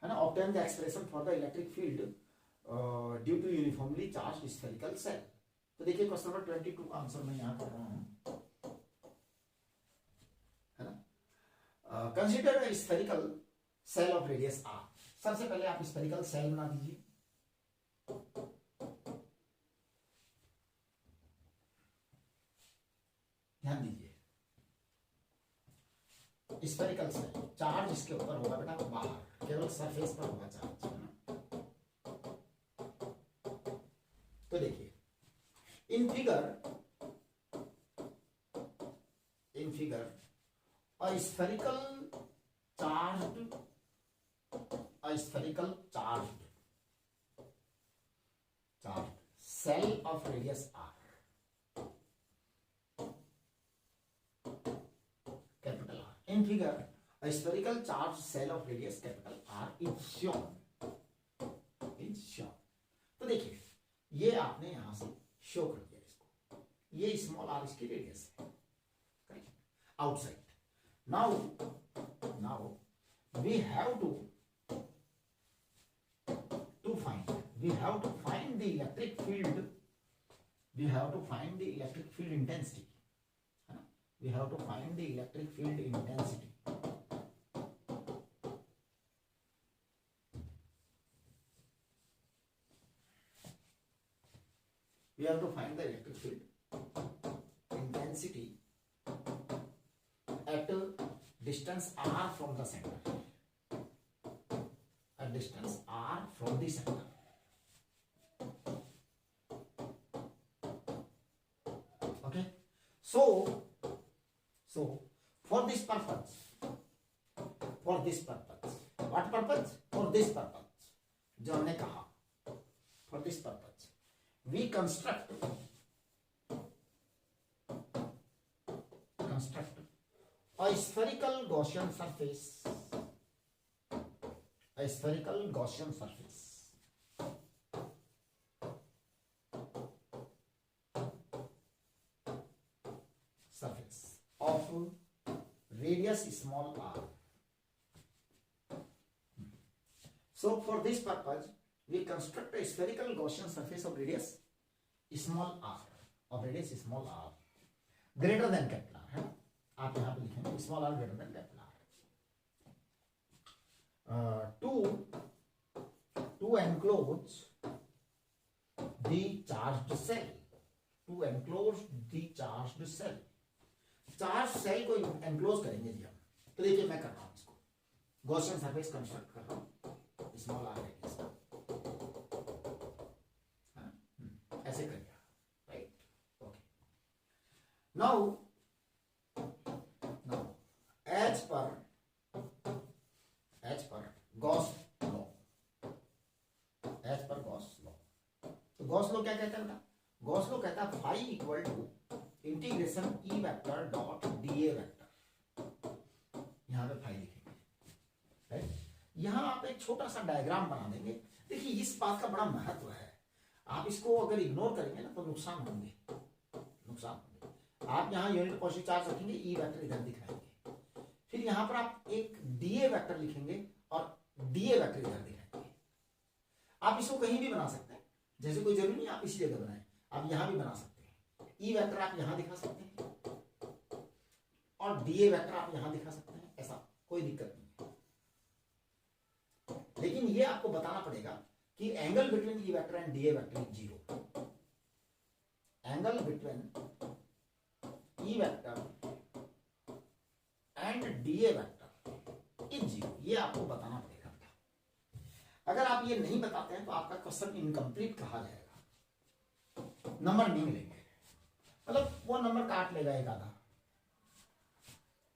है ना, obtain the expression for the electric field due to uniformly charged spherical cell। तो देखिए क्वेश्चन नंबर 22 का आंसर मैं यहाँ कर रहा हूँ, consider a spherical cell of radius r। सबसे पहले आप स्फेरिकल सेल बना दीजिए, ध्यान दीजिए, स्फेरिकल सेल, चार्ज इसके ऊपर होगा बेटा बाहर, केवल सरफेस पर होगा चार्ज, है ना। तो देखिए in figure a spherical charged cell of radius r, capital R. In figure, a spherical charged cell of radius capital R is shown। तो देखिए ये आपने यहां से शो कर दिया इसको, ये स्मॉल r इसकी रेडियस है, correct, outside. Now we have to find the electric field, we have to find the electric field intensity, we have to find the electric field intensity, we have to find the electric field intensity at a distance r from the center, a distance r from the center। Okay, so for this purpose, what purpose, for this purpose जो हमने कहा, for this purpose we construct a spherical Gaussian surface, of radius small r। So for this purpose we construct a spherical Gaussian surface of radius small r, greater than capital R, है ना। आप यहां पे लिखेंगे small r greater than capital R, to enclose the charged cell, charge cell को enclose करेंगे जी हम। तो देखिए मैं कर रहा हूं इसको, गॉसियन सरफेस कंस्ट्रक्ट कर रहा हूं, स्मॉल r रेडियस का, ऐसे करिए, right, okay. Now as per Gauss Gauss law क्या कहता है बेटा? गॉस लॉ कहता है phi equal to integration E vector dot D A vector. यहां पे फाई लिखेंगे, राइट। यहां आप एक छोटा सा डायग्राम बना देंगे। देखिए इस बात का बड़ा महत्व है, आप इसको अगर इग्नोर करेंगे ना तो नुकसान होंगे। आप यहाँ यूनिट पॉजिटिव चार्ज रखेंगे, ई वेक्टर इधर दिखाएंगे, फिर यहाँ पर आप एक डीए वेक्टर लिखेंगे और डीए वेक्टर इधर दिखाएंगे। आप इसको कहीं भी बना सकते हैं, जैसे कोई जरूरी नहीं आप इसी जगह बनाएं, आप यहां भी बना सकते हैं। ई वेक्टर आप यहां दिखा सकते हैं और डीए वेक्टर आप यहां दिखा सकते हैं, ऐसा कोई दिक्कत नहीं है। लेकिन ये आपको बताना पड़ेगा कि angle between E vector and DA vector is 0। Angle between E vector and DA vector is 0, ये आपको बताना पड़ेगा। अगर आप ये नहीं बताते हैं तो आपका क्वेश्चन इनकम्प्लीट कहा जाएगा, नंबर नहीं मिलेंगे, मतलब वो नंबर काट लेगा एक आधा।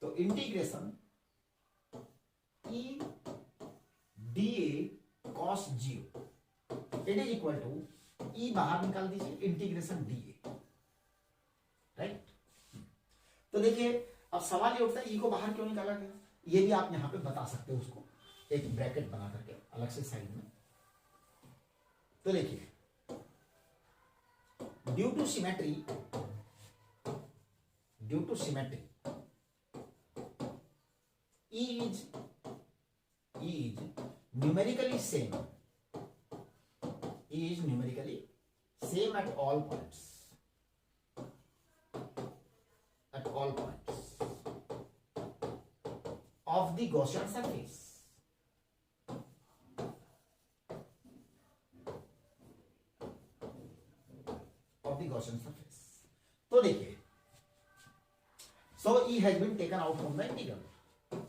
तो integration E D A cos 0 it is equal to E बाहर निकाल दीजिए इंटीग्रेशन डी ए, राइट। तो देखिए अब सवाल ये उठता है ई को बाहर क्यों निकाला गया, ये भी आप यहां पे बता सकते हो उसको एक ब्रैकेट बना करके अलग से साइड में। तो देखिए due to symmetry E is numerically same at all points of the Gaussian surface. तो देखिए, so E has been taken out from the integral.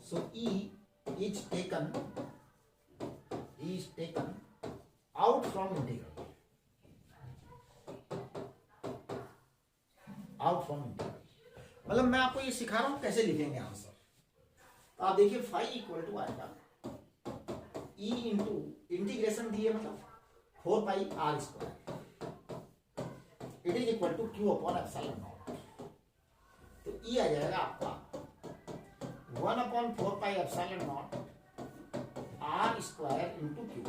So E is taken out from integral. मतलब मैं आपको ये सिखा रहा हूं कैसे लिखेंगे आंसर। तो आप देखिए फाई इक्वल टू आएगा E इंटू इंटीग्रेशन दिए मतलब 4 pi r square, it is equal to Q upon epsilon naught. तो ई आ जाएगा आपका 1/4 pi epsilon naught r square into q.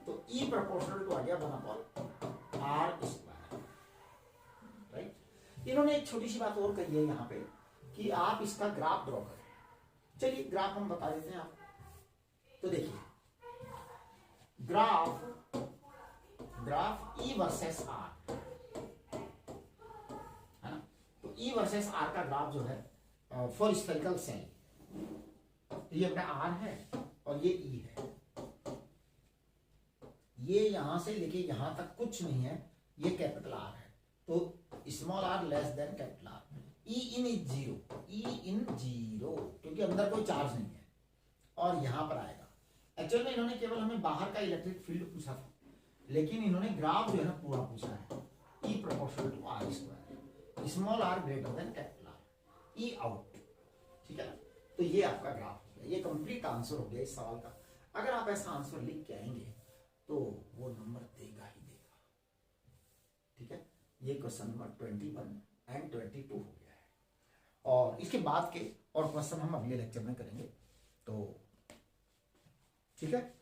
तो ई प्रोपोर्शनल टू आ गया 1/r स्क्वायर, राइट। इन्होंने एक छोटी सी बात और कही है यहाँ पे कि आप इसका ग्राफ ड्रॉ करें। चलिए ग्राफ हम बता देते हैं आपको। तो देखिए ग्राफ E वर्सेस R है ना। तो E वर्सेस R का ग्राफ जो है फॉर स्फेरिकल सेल, ये अपना R है और ये E है। ये यहां से लेके यहां तक कुछ नहीं है, ये कैपिटल R है। तो small r less than capital R। E in is 0, E in 0 क्योंकि अंदर कोई चार्ज नहीं है और यहां पर आएगा। एक्चुअल में इन्होंने केवल हमें बाहर का इलेक्ट्रिक फील्ड पूछा था, लेकिन इन्होंने ग्राफ जो है ना पूरा पूछा है। E proportional to R square, small r greater than capital R, E out, ठीक है ना। तो ये आपका ग्राफ हो गया, ये कंप्लीट आंसर हो गया इस सवाल का। अगर आप ऐसा आंसर लिख के आएंगे तो वो नंबर देगा ही देगा, ठीक है। ये क्वेश्चन नंबर 21 एंड 22 हो गया है और इसके बाद के और क्वेश्चन हम अगले लेक्चर में करेंगे। तो ठीक है।